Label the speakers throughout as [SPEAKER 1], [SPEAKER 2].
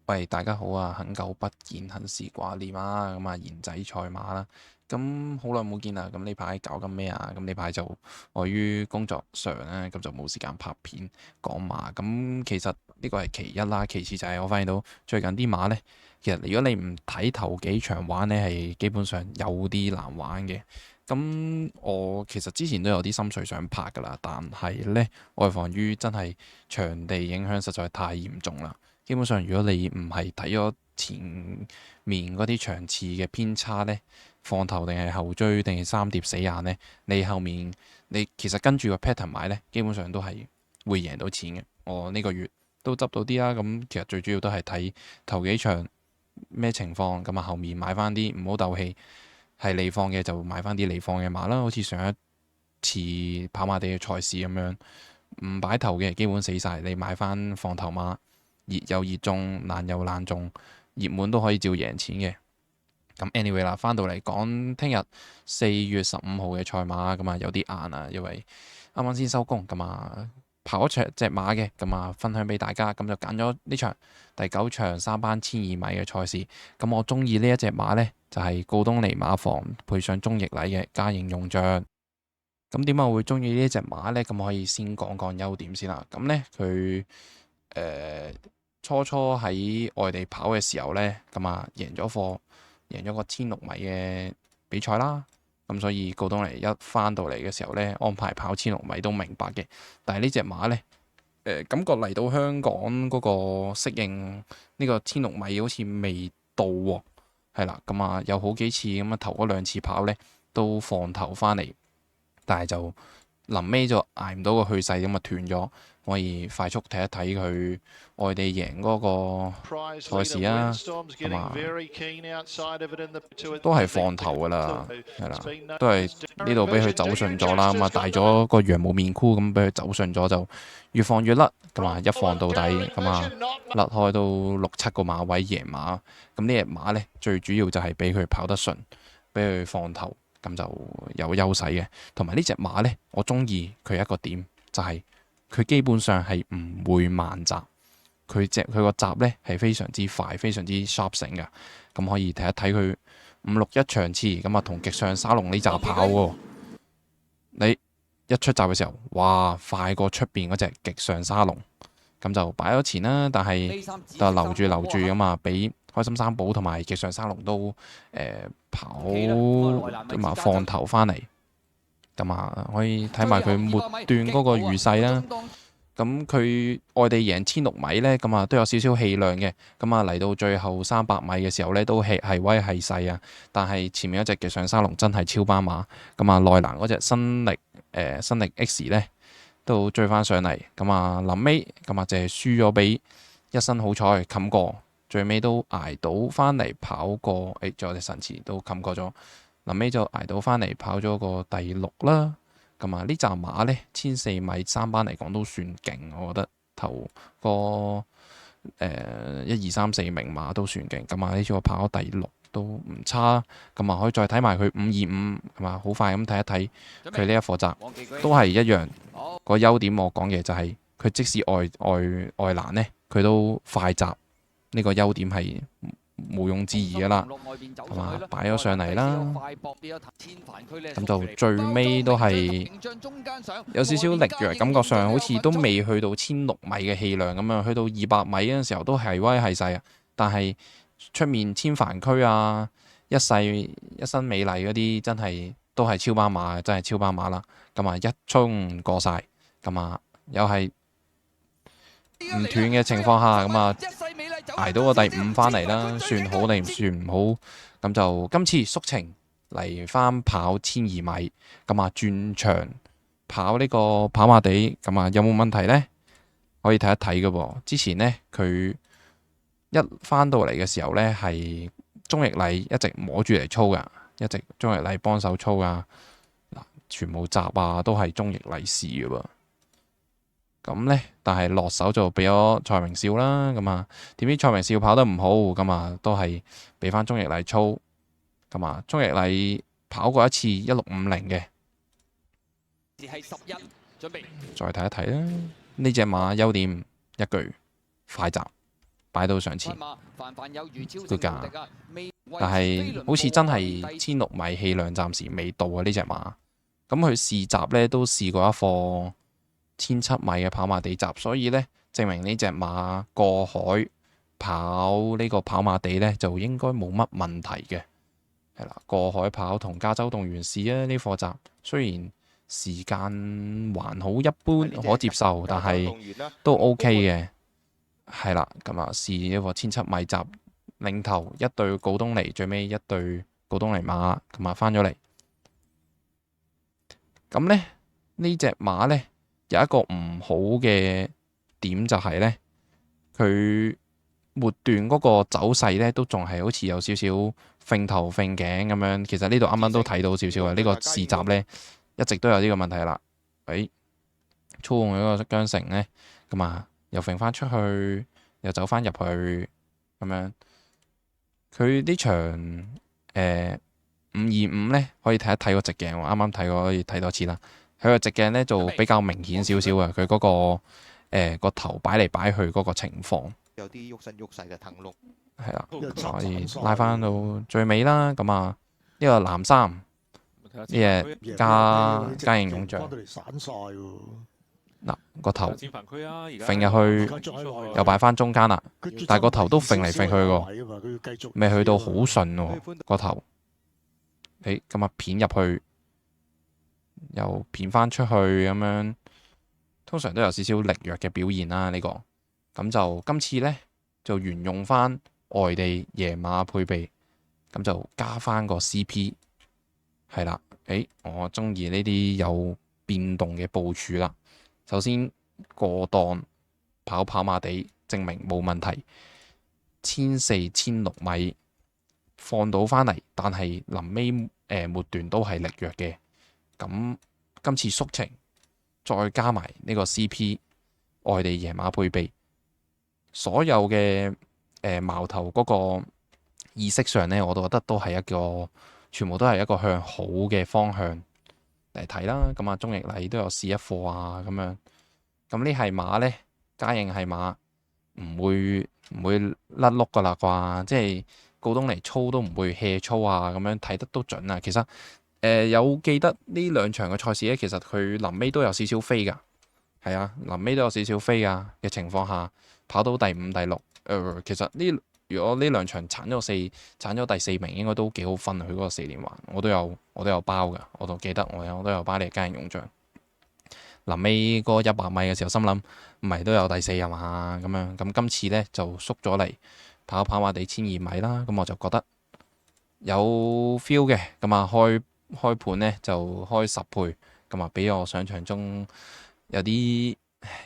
[SPEAKER 1] 喂，大家好啊！很久不見，很是掛念啊！咁啊，賢仔賽馬啦，咁好耐冇見啦。咁呢排搞緊咩啊？咁呢排就礙於工作上咧，咁就冇時間拍片講馬。咁其實呢個係其一啦，其次就係我發現到最近啲馬呢，其實如果你唔睇頭幾場玩呢，係基本上有啲難玩嘅。咁我其實之前都有啲心水想拍噶啦，但係呢，礙防於真係場地影響實在太嚴重啦。基本上，如果你唔係睇咗前面嗰啲場次嘅偏差呢，放頭定係後追定係三碟死硬呢，你後面你其實跟住個 pattern 買呢，基本上都係會贏到錢嘅。我呢個月都執到啲啦，咁其實最主要都係睇頭幾場咩情況，咁啊後面買翻啲唔好鬥氣，係離放嘅就買翻啲離放嘅馬啦。好似上一次跑馬地嘅賽事咁樣，唔擺頭嘅基本死晒，你買翻放頭馬。熱又熱中，難又難中，熱門都可以照贏錢嘅。咁 anyway 啦，翻到嚟講，聽日4月15號嘅賽馬咁啊，有啲晏啊，因為啱啱先收工咁啊，跑咗隻馬嘅咁啊，分享俾大家。咁就揀咗呢場第9場3班1200米嘅賽事。咁我中意呢一隻馬呢，就係告東尼馬房配上中翼禮嘅嘉應用將。咁點解我會中意呢隻馬呢？咁可以先講講優點先啦。咁呢，佢初初喺外地跑嘅時候呢，咁啊贏咗個1600米嘅比賽啦。咁所以告東尼一翻到嚟嘅時候呢，安排跑1600米都明白嘅。但係呢隻馬呢，感覺嚟到香港嗰個適應呢個1600米好似未到喎。係啦，咁啊有好幾次咁啊頭嗰2次跑呢都放頭翻嚟，但係就臨尾就捱唔到個去勢，咁啊斷咗。可以快速睇一睇佢外地贏嗰個賽事啊，咁啊都係放頭㗎啦，係啦，都係呢度俾佢走順咗啦，咁啊帶咗個羊毛面箍咁俾佢走順咗，就越放越甩，咁啊一放到底，咁啊甩開到6、7個馬位贏馬。咁呢隻馬呢，最主要就係俾佢跑得順，俾佢放頭，咁就有優勢嘅。同埋呢隻馬呢，我中意佢一個點就係、佢基本上係唔會慢閘，佢個閘呢係非常之快，非常之 sharp 醒㗎。咁可以睇一睇佢561場次，咁啊同極上沙龍呢閘跑喎。你一出閘嘅時候，哇，快過出邊嗰隻極上沙龍，咁就擺咗前啦。但係就留住咁啊，俾開心三寶同埋極上沙龍都跑同埋放頭翻嚟。咁啊，可以睇埋佢末段嗰個餘勢啦。咁佢外地贏1600米呢，咁啊都有少少氣量嘅。咁啊嚟到最後300米嘅時候呢，都係威係勢啊。但係前面嗰隻嘅上沙龍真係超班馬。咁啊內欄嗰隻新力 X 呢，都追翻上嚟。咁啊臨尾咁啊就係輸咗俾一身好彩冚過，最尾都捱到翻嚟跑過。仲有隻神池都冚過咗。臨尾就捱到翻嚟跑咗個第6啦。咁啊呢扎馬呢，1400米3班嚟講都算勁，我覺得頭個1、2、3、4名馬都算勁。咁啊呢次我跑咗第6都唔差。咁啊可以再睇埋佢525，係嘛，好快咁睇一睇佢呢一課集都係一樣。個優點我講嘅就係佢即使外欄呢，佢都快閘，呢個優點係毋庸置疑㗎啦，係嘛，擺咗上嚟啦，咁就最尾都係有少少力弱，感覺上好似都未去到1600米嘅氣量咁樣，去到200米嗰陣時候都係威係勢啊，但係出面千帆區啊、一身美麗嗰啲真係都係超班馬，真係超班馬啦，咁啊一衝過晒，咁啊又係唔斷嘅情況下，咁啊捱到個第5翻嚟啦，算好定算唔好？咁就今次縮程嚟翻跑1200米，咁啊轉場跑呢個跑馬地，咁啊有冇問題呢？可以睇一睇嘅喎。之前呢，佢一翻到嚟嘅時候呢，係中翼禮一直摸住嚟操噶，一直中翼禮幫手操噶，全部閘啊都係中翼禮試嘅喎。咁呢，但係落手就俾咗蔡明少啦。咁啊，點知蔡明少跑得唔好，咁啊都係俾翻中翼禮操。咁啊，中翼禮跑過一次1650嘅。再睇一睇啦，呢隻馬優點一句快閘，擺到上前都價，但係好似真係1600米氣量暫時未到啊呢隻馬。咁佢試閘呢都試過一課1700米嘅跑馬地閘，所以呢證明呢隻馬過海跑呢個跑馬地呢就應該冇乜問題嘅。係啦，過海跑同加州動員試啊呢課閘，雖然時間還好一般可接受，但係都 OK 嘅。係啦，咁啊試一個1700米閘，領頭一對告東尼，最尾一對告東尼馬，咁啊翻咗嚟。咁呢，呢隻馬呢，有一個唔好嘅點就係呢，佢末段嗰個走勢呢，都仲係好似有少少揈頭揈頸咁樣。其實呢度啱啱都睇到少少啊，呢個試閘呢，一直都有呢個問題啦。操控嗰個韁繩呢，咁啊又揈翻出去，又走翻入去咁樣。佢呢場525呢，可以睇一睇個直鏡，我啱啱睇過，可以睇多次啦。佢個直鏡呢，就比較明顯少少啊，佢嗰個頭擺嚟擺去嗰個情況。
[SPEAKER 2] 有啲喐身喐勢嘅騰碌。
[SPEAKER 1] 係啦，可以拉翻到最尾啦。咁啊，呢個藍衫呢隻嘉應勇將嗱個頭揈入去，又擺翻中間啦。但係個頭都揈嚟揈去喎，未去到好順喎個頭。咁啊片入去，又片翻出去咁樣，通常都有少少力弱嘅表現啦。呢個咁就今次呢，就沿用翻外地野馬配備，咁就加翻個 CP 係啦。我中意呢啲有變動嘅部署啦。首先過檔跑馬地，證明冇問題，1400、1600米放到翻嚟，但係臨尾末段都係力弱嘅。咁今次縮程，再加埋呢個 CP 外地野馬配備，所有嘅矛頭嗰個意識上呢，我都覺得都係全部都係一個向好嘅方向嚟睇啦。咁啊，鍾易禮都有試一課啊，咁樣。咁呢係馬呢，嘉應係馬唔會甩碌噶啦啩，即係告東尼操都唔會 hea 操啊，咁樣睇得都準啊。其實有記得呢兩場嘅賽事呢，其實佢臨尾都有少少飛㗎，係啊，臨尾都有少少飛㗎嘅情況下，跑到第5、第6。其實如果呢兩場鏟咗第4名，應該都幾好分。佢嗰個4連環，我都有包㗎，我都記得我都有包你嘉應勇將。臨尾嗰100米嘅時候，心諗唔係都有第4啊嘛，咁樣。咁今次呢，就縮咗嚟跑馬地1200米啦，咁我就覺得有 feel 嘅。咁啊開盤呢，就開10倍，咁啊比我想象中有啲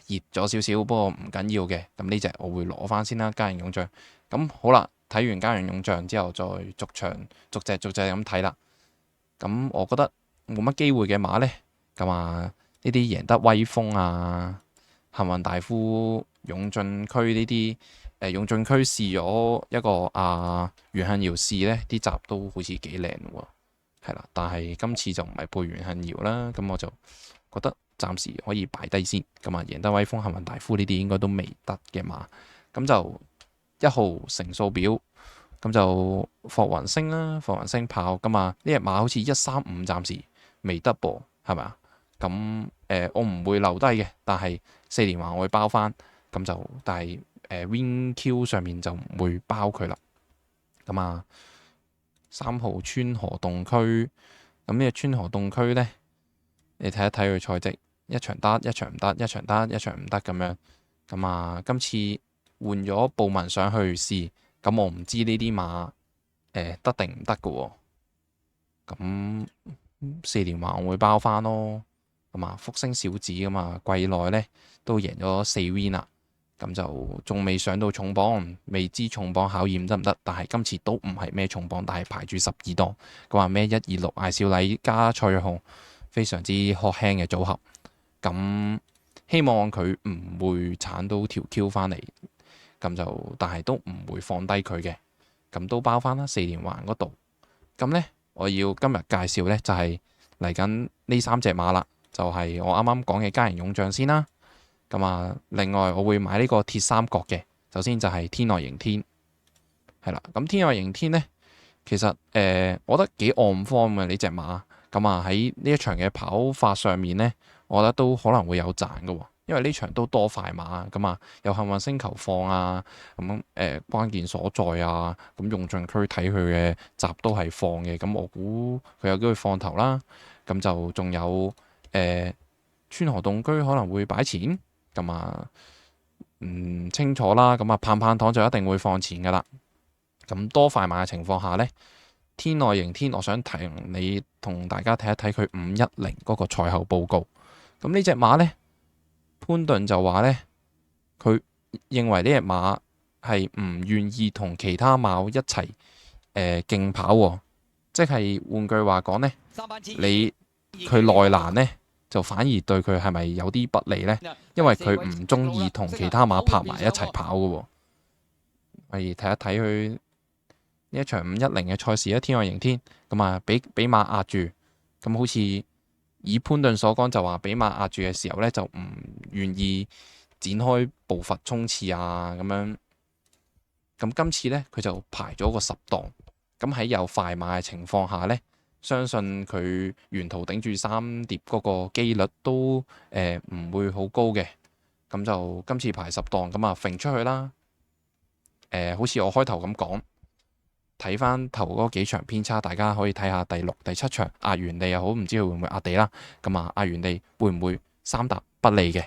[SPEAKER 1] 熱咗少少，不過唔緊要嘅。咁呢隻我會攞翻先啦，嘉應勇將。咁好啦，睇完嘉應勇將之後，再逐場逐隻咁睇啦。咁我覺得冇乜機會嘅馬呢，咁啊呢啲贏得威風啊、幸運大夫、勇進區呢啲勇進區試咗一個袁幸堯試呢啲閘都好似幾靚喎，係啦。但係今次就唔係配袁幸堯啦，咁我就覺得暫時可以擺低先。咁啊，贏得威風、幸運大夫呢啲應該都未得嘅馬，咁就1號成數表，咁就霍雲星啦，霍雲星跑㗎嘛。呢隻馬好似135暫時未得噃，係咪啊？咁我唔會留低嘅，但係4連環我會包翻，咁就但係WinQ 上面就唔會包佢啦。咁啊，3號川河洞區，咁呢個川河洞區呢，你睇一睇佢賽績，一場得，一場唔得，一場得，一場唔得咁樣。咁啊，今次換咗布文上去試，咁我唔知呢啲馬得定唔得嘅喎。咁4連環我會包翻咯。咁啊，福星小子㗎嘛，季內呢都贏咗4 win 啦，咁就仲未上到重磅，未知重磅考驗得唔得？但係今次都唔係咩重磅，但係排住12檔，佢話咩126艾少禮加蔡若紅，非常之殼輕嘅組合。咁希望佢唔會鏟到條 Q 翻嚟，咁就但係都唔會放低佢嘅，咁都包翻啦4連環嗰度。咁呢，我要今日介紹呢，就係嚟緊呢3隻馬啦。就係我啱啱講嘅嘉應勇將先啦，咁啊，另外我會買呢個鐵三角嘅，首先就係天外迎天，係啦。咁天外迎天呢，其實我覺得幾 on form 嘅呢隻馬。咁啊喺呢一場嘅跑法上面呢，我覺得都可能會有賺嘅喎。因為呢場都多快馬，咁啊有幸運星球放啊，咁關鍵所在啊，咁用盡區睇佢嘅閘都係放嘅，咁我估佢有機會放頭啦。咁就仲有川河動居可能會擺錢，咁啊唔清楚啦。咁啊棒棒堂就一定會放錢噶啦。咁多快馬嘅情況下呢，天外迎天，我想提你同大家睇一睇佢510嗰個賽後報告。咁呢隻馬呢，潘頓就話呢，佢認為呢隻馬係唔願意同其他馬一齊競跑喎，即係換句話講呢，你佢內欄呢，就反而對佢係咪有啲不利呢？因為佢唔中意同其他馬拍埋一齊跑嘅喎。可以睇一睇佢呢一場510嘅賽事咧，天外迎天咁啊，俾馬壓住，咁好似以潘頓所講就話俾馬壓住嘅時候呢，就唔願意展開步伐衝刺啊咁樣。咁今次呢，佢就排咗個10檔，咁喺有快馬嘅情況下呢，相信佢沿途頂住3碟嗰個機率都唔會好高嘅。咁就今次排10檔，咁啊揈出去啦。好似我開頭咁講。睇翻頭嗰幾場偏差，大家可以睇下第6、第7場壓完地又好，唔知佢會唔會壓地啦。咁啊壓完地會唔會3踏不利嘅，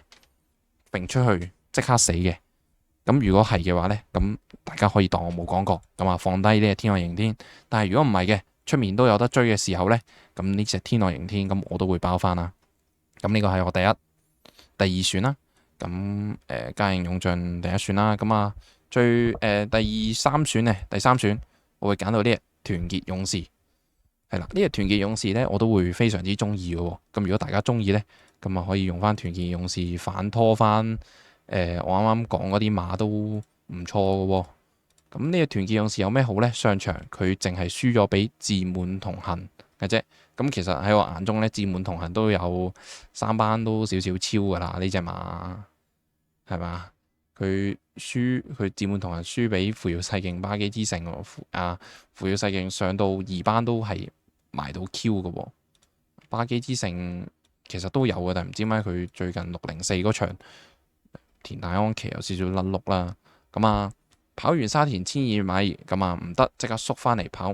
[SPEAKER 1] 揈出去即刻死嘅？咁如果係嘅話呢，咁大家可以當我冇講過，咁啊放低呢隻天外迎天。但係如果唔係嘅，出面都有得追嘅時候呢，咁呢隻天外迎天咁我都會包翻啦。咁呢個係我第二選啦。咁嘉應勇進第1選啦。咁啊第三選。我會揀到呢隻團結勇士，係啦，呢隻團結勇士呢，我都會非常之中意嘅喎。咁如果大家中意呢，咁啊可以用翻團結勇士反拖翻我啱啱講嗰啲馬都唔錯嘅喎。咁呢隻團結勇士有咩好呢？上場佢淨係輸咗俾自滿同行嘅啫。咁其實喺我眼中呢，自滿同行都有3班都少少超噶啦，呢隻馬係嘛？佢自滿同行輸俾扶搖世勁巴基之城喎，扶搖世勁上到2班都係埋到 Q 嘅喎，巴基之城其實都有嘅，但係唔知點解佢最近604嗰場田大安騎有少少甩碌啦。咁啊跑完沙田1200米，咁啊唔得，即刻縮翻嚟跑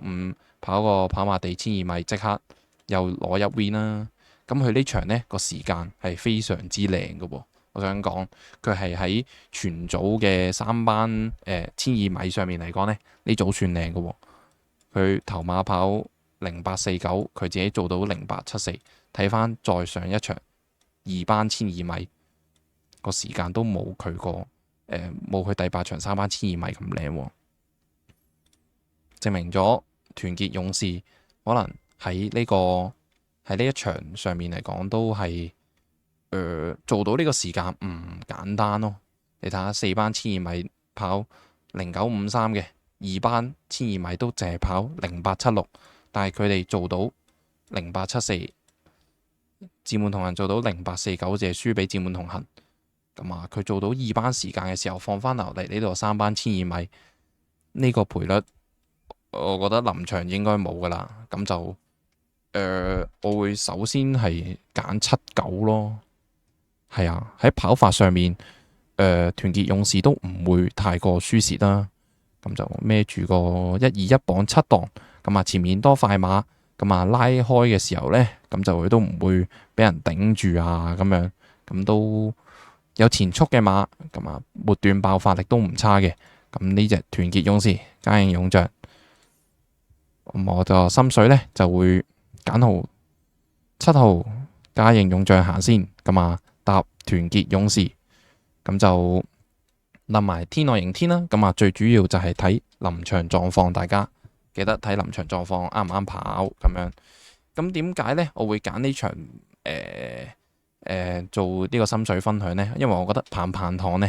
[SPEAKER 1] 個跑馬地1200米，即刻又攞1 win 啦。咁佢呢場呢個時間係非常之靚嘅喎。我想講佢係喺全組嘅3班1200米上面嚟講呢組算靚嘅喎。佢頭馬跑0849，佢自己做到0874。睇翻再上一場2班1200米個時間都冇佢冇佢第8場3班1200米咁靚喎，證明咗團結勇士可能喺呢一場上面嚟講都係。做到呢個時間唔簡單咯。你睇下4班1200米跑0953嘅，2班1200米都淨係跑0876，但係佢哋做到0874，自滿同行做到0849，淨係輸俾自滿同行。咁啊，佢做到2班時間嘅時候放翻落嚟呢度3班1200米呢個賠率，我覺得臨場應該冇噶啦。咁就我會首先係揀7-9咯。係啊，喺跑法上面，團結勇士都唔會太過輸蝕啦。咁就孭住個121磅7檔，咁啊前面多快馬，咁啊拉開嘅時候呢，咁就佢都唔會俾人頂住啊咁樣，咁都有前速嘅馬，咁啊末段爆發力都唔差嘅。咁呢隻團結勇士嘉應勇將，咁我就心水呢，就會揀7號嘉應勇將行先，咁啊。搭團結勇士，咁就諗埋天外迎天啦。咁啊，最主要就係睇臨場狀況，大家記得睇臨場狀況啱唔啱跑咁樣。咁點解呢？我會揀呢場做呢個心水分享呢？因為我覺得棒棒堂呢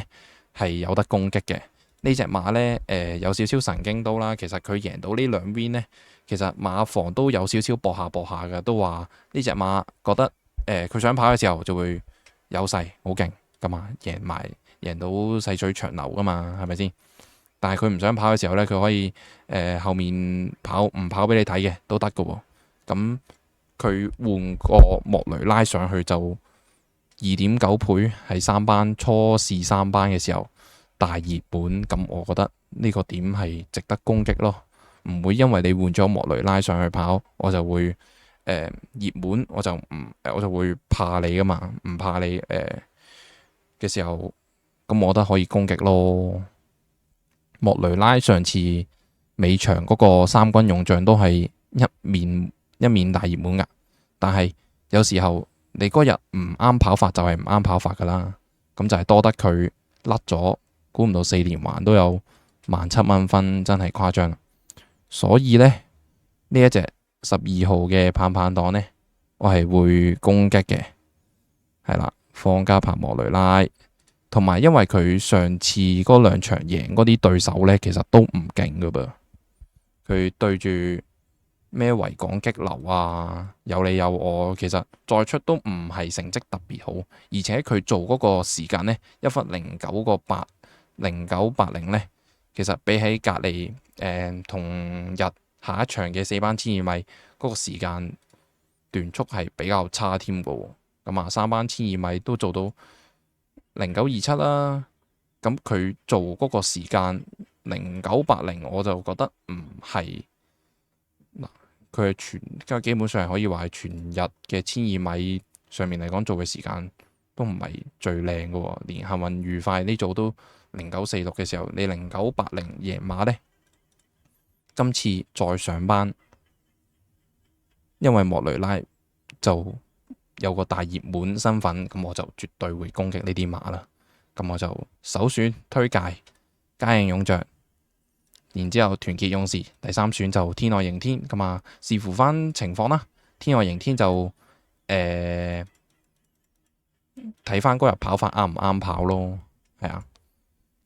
[SPEAKER 1] 係有得攻擊嘅。呢隻馬呢，有少少神經刀啦。其實佢贏到呢2 win 呢，其實馬房都有少少搏下嘅，都話呢隻馬覺得佢想跑嘅時候就會有勢好勁咁啊，贏埋贏到細水長流噶嘛，係咪先？但係佢唔想跑嘅時候呢，佢可以後面唔跑俾你睇嘅都得噶喎。咁佢換個莫雷拉上去就2.9倍，係三班初試三班嘅時候大熱門，咁我覺得呢個點係值得攻擊咯。唔會因為你換咗莫雷拉上去跑，我就會熱門，我就會怕你噶嘛，唔怕你嘅時候，咁我覺得可以攻擊咯。莫雷拉上次尾場嗰個三軍用將都係一面大熱門噶，但係有時候你嗰日唔啱跑法就係唔啱跑法噶啦，咁就係多得佢甩咗，估唔到4連環都有17,000分，真係誇張。所以呢，呢一隻12號嘅棒棒檔呢，我係會攻擊嘅，係啦，放加帕莫雷拉，同埋因為佢上次嗰2場贏嗰啲對手呢，其實都唔勁噶噃，佢對住咩維港激流啊，有你有我，其實再出都唔係成績特別好，而且佢做嗰個時間呢，1分09個8 0980呢，其實比起隔離同日下一場嘅4班1200米嗰個時間段速係比較差添嘅喎。咁啊3班1200米都做到0927啦，咁佢做嗰個時間0980，我就覺得唔係嗱，佢係基本上可以話係全日嘅1200米上面嚟講做嘅時間都唔係最靚嘅喎，連幸運愉快呢組都0946嘅時候，你0980贏馬呢，今次再上班，因為莫雷拉就有個大熱門身份，咁我就絕對會攻擊呢啲馬啦。咁我就首選推介嘉應勇將，然之後團結勇士，第3選就天外迎天。咁啊，視乎翻情況啦。天外迎天就睇翻嗰日跑法啱唔啱跑咯，係啊。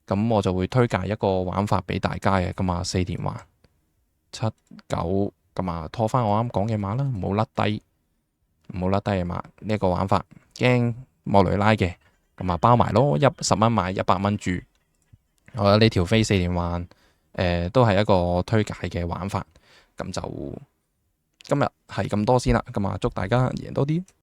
[SPEAKER 1] 咁我就會推介一個玩法俾大家嘅，咁啊4連環7、9，咁啊拖翻我啱講嘅馬啦，唔好甩低嘅馬。呢一個玩法驚莫雷拉嘅，咁啊包埋咯，10蚊買100蚊注。我覺得呢條飛4連環都係一個推介嘅玩法。咁就今日係咁多先啦，咁啊祝大家贏多啲。